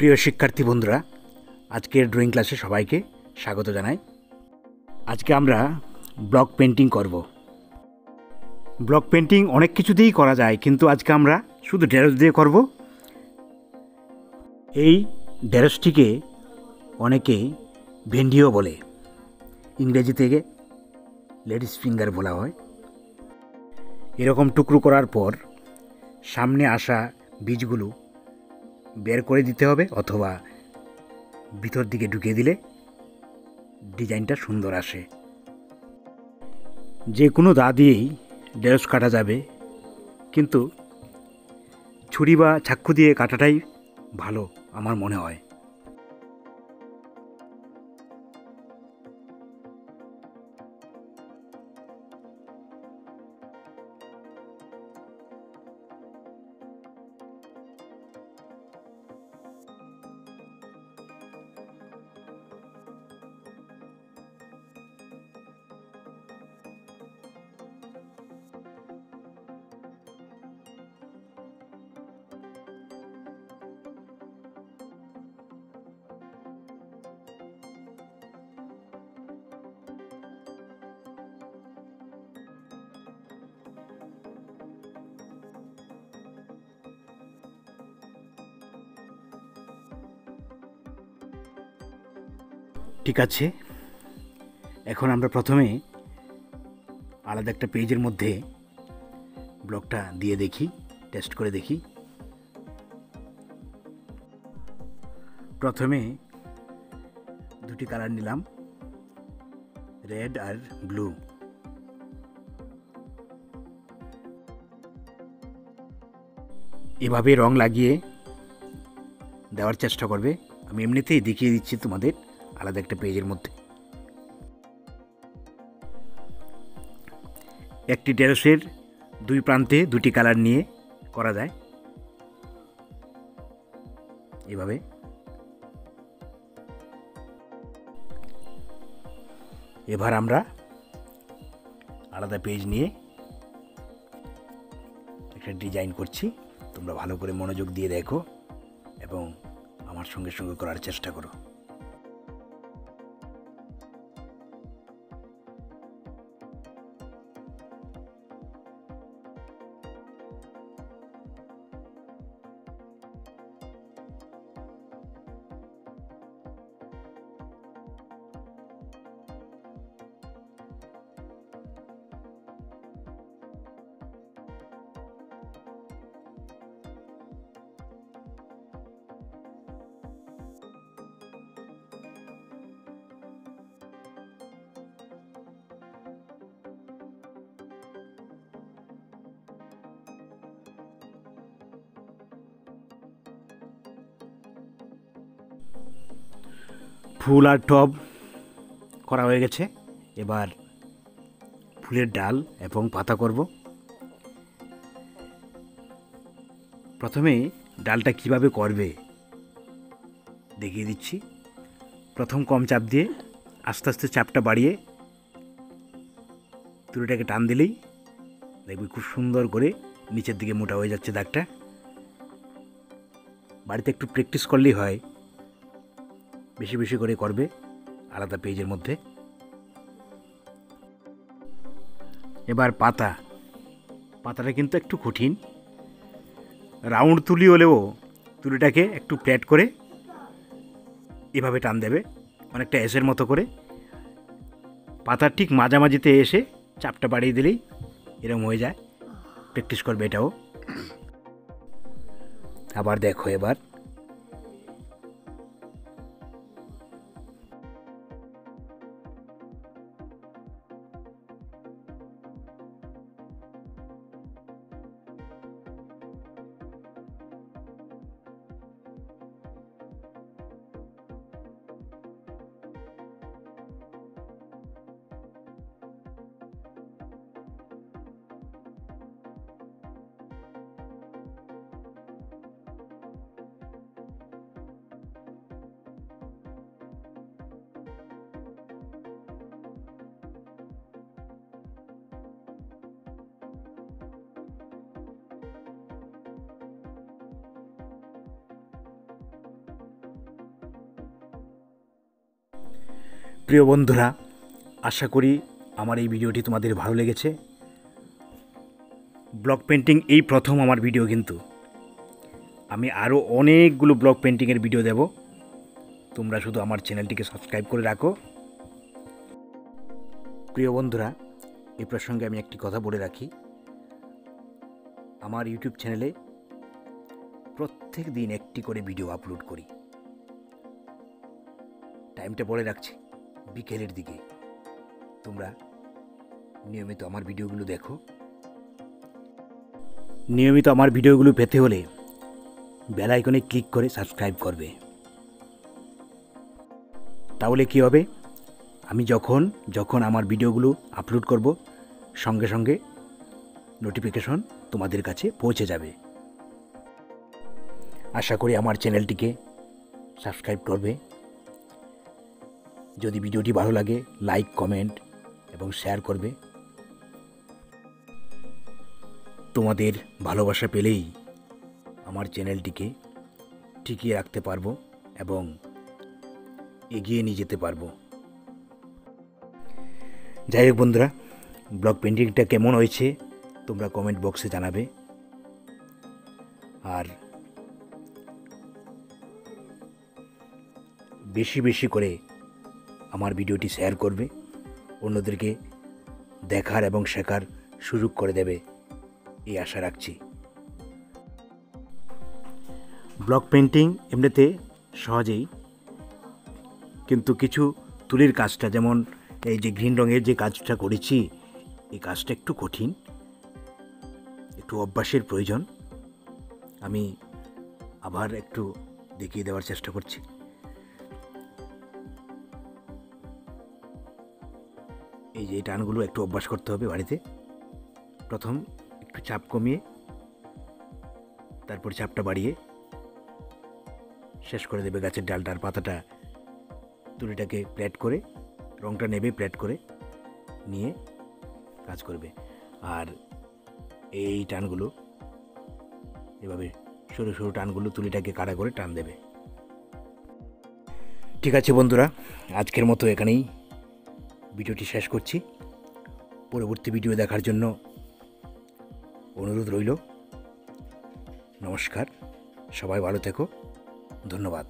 প্রিয় শিক্ষার্থী বন্ধুরা, আজকের ড্রয়িং ক্লাসে সবাইকে স্বাগত জানাই। আজকে আমরা ব্লক পেন্টিং করব। ব্লক পেন্টিং অনেক কিছু দিয়েই করা যায়, কিন্তু আজকে আমরা শুধু ঢেঁড়স দিয়ে করব। এই ঢেঁড়সটিকে অনেকে ভেন্ডিও বলে, ইংরেজি থেকে লেডিস ফিঙ্গার বলা হয়। এরকম টুকরো করার পর সামনে আসা বীজগুলো বের করে দিতে হবে, অথবা ভিতর দিকে ঢুকিয়ে দিলে ডিজাইনটা সুন্দর আসে। যে কোনো দা দিয়েই ঢেঁড়স কাটা যাবে, কিন্তু ছুরি বা চাক্ষু দিয়ে কাটাটাই ভালো আমার মনে হয়। ঠিক আছে, এখন আমরা প্রথমে আলাদা একটা পেজের মধ্যে ব্লকটা দিয়ে দেখি, টেস্ট করে দেখি। প্রথমে দুটি কালার নিলাম, রেড আর ব্লু। এভাবে রং লাগিয়ে দেওয়ার চেষ্টা করবে। আমি এমনিতেই দেখিয়ে দিচ্ছি তোমাদের আলাদা একটা পেজের মধ্যে। একটি ঢেঁড়সের দুই প্রান্তে দুটি কালার নিয়ে করা যায় এভাবে। এবার আমরা আলাদা পেজ নিয়ে একটা ডিজাইন করছি। তোমরা ভালো করে মনোযোগ দিয়ে দেখো এবং আমার সঙ্গে সঙ্গে করার চেষ্টা করো। ফুল আর টব করা হয়ে গেছে। এবার ফুলের ডাল এবং পাতা করব। প্রথমে ডালটা কিভাবে করবে দেখিয়ে দিচ্ছি। প্রথম কম চাপ দিয়ে আস্তে আস্তে চাপটা বাড়িয়ে তুলিটাকে টান দিলেই দেখবি খুব সুন্দর করে নিচের দিকে মোটা হয়ে যাচ্ছে দাগটা। বাড়িতে একটু প্র্যাকটিস করলেই হয়, বেশি বেশি করে করবে আলাদা পেজের মধ্যে। এবার পাতাটা কিন্তু একটু কঠিন। রাউন্ড তুলি হলেও তুলিটাকে একটু ফ্ল্যাট করে এভাবে টান দেবে, অনেকটা এসের মতো করে। পাতার ঠিক মাঝামাঝিতে এসে চাপটা বাড়িয়ে দিলেই এরকম হয়ে যায়। প্র্যাকটিস করবে এটাও। আবার দেখো এবার প্রিয় বন্ধুরা, আশা করি আমার এই ভিডিওটি তোমাদের ভালো লেগেছে। ব্লক পেন্টিং এই প্রথম আমার ভিডিও, কিন্তু আমি আরও অনেকগুলো ব্লক পেন্টিংয়ের ভিডিও দেব। তোমরা শুধু আমার চ্যানেলটিকে সাবস্ক্রাইব করে রাখো। প্রিয় বন্ধুরা, এই প্রসঙ্গে আমি একটি কথা বলে রাখি। আমার ইউটিউব চ্যানেলে প্রত্যেক দিন একটি করে ভিডিও আপলোড করি। টাইমটা বলে রাখছি, বিকেলের দিকে। তোমরা নিয়মিত আমার ভিডিওগুলো দেখো। নিয়মিত আমার ভিডিওগুলো পেতে হলে বেল আইকনে ক্লিক করে সাবস্ক্রাইব করবে। তাহলে কি হবে, আমি যখন আমার ভিডিওগুলো আপলোড করব, সঙ্গে সঙ্গে নোটিফিকেশন তোমাদের কাছে পৌঁছে যাবে। আশা করি আমার চ্যানেলটিকে সাবস্ক্রাইব করবে। যদি ভিডিওটি ভালো লাগে, লাইক, কমেন্ট এবং শেয়ার করবে। তোমাদের ভালোবাসা পেলেই আমার চ্যানেলটিকে টিকিয়ে রাখতে পারবো এবং এগিয়ে নিয়ে যেতে পারবো। যাই হোক বন্ধুরা, ব্লক পেন্টিংটা কেমন হয়েছে তোমরা কমেন্ট বক্সে জানাবে। আর বেশি বেশি করে আমার ভিডিওটি শেয়ার করবে, অন্যদেরকে দেখার এবং শেখার সুযোগ করে দেবে, এই আশা রাখছি। ব্লক পেন্টিং এমনিতে সহজেই, কিন্তু কিছু তুলির কাজটা, যেমন এই যে গ্রিন রঙের যে কাজটা করেছি, এই কাজটা একটু কঠিন, একটু অভ্যাসের প্রয়োজন। আমি আবার একটু দেখিয়ে দেওয়ার চেষ্টা করছি। এই যে এই টানগুলো একটু অভ্যাস করতে হবে বাড়িতে। প্রথম একটু চাপ কমিয়ে, তারপর চাপটা বাড়িয়ে শেষ করে দেবে গাছের ডালটার পাতাটা। তুলিটাকে প্লেট করে, রঙটা নেবে প্লেট করে নিয়ে কাজ করবে। আর এই টানগুলো এভাবে সরু সরু টানগুলো তুলিটাকে কাটা করে টান দেবে। ঠিক আছে বন্ধুরা, আজকের মতো এখানেই ভিডিওটি শেষ করছি। পরবর্তী ভিডিও দেখার জন্য অনুরোধ রইল। নমস্কার, সবাই ভালো থেকো, ধন্যবাদ।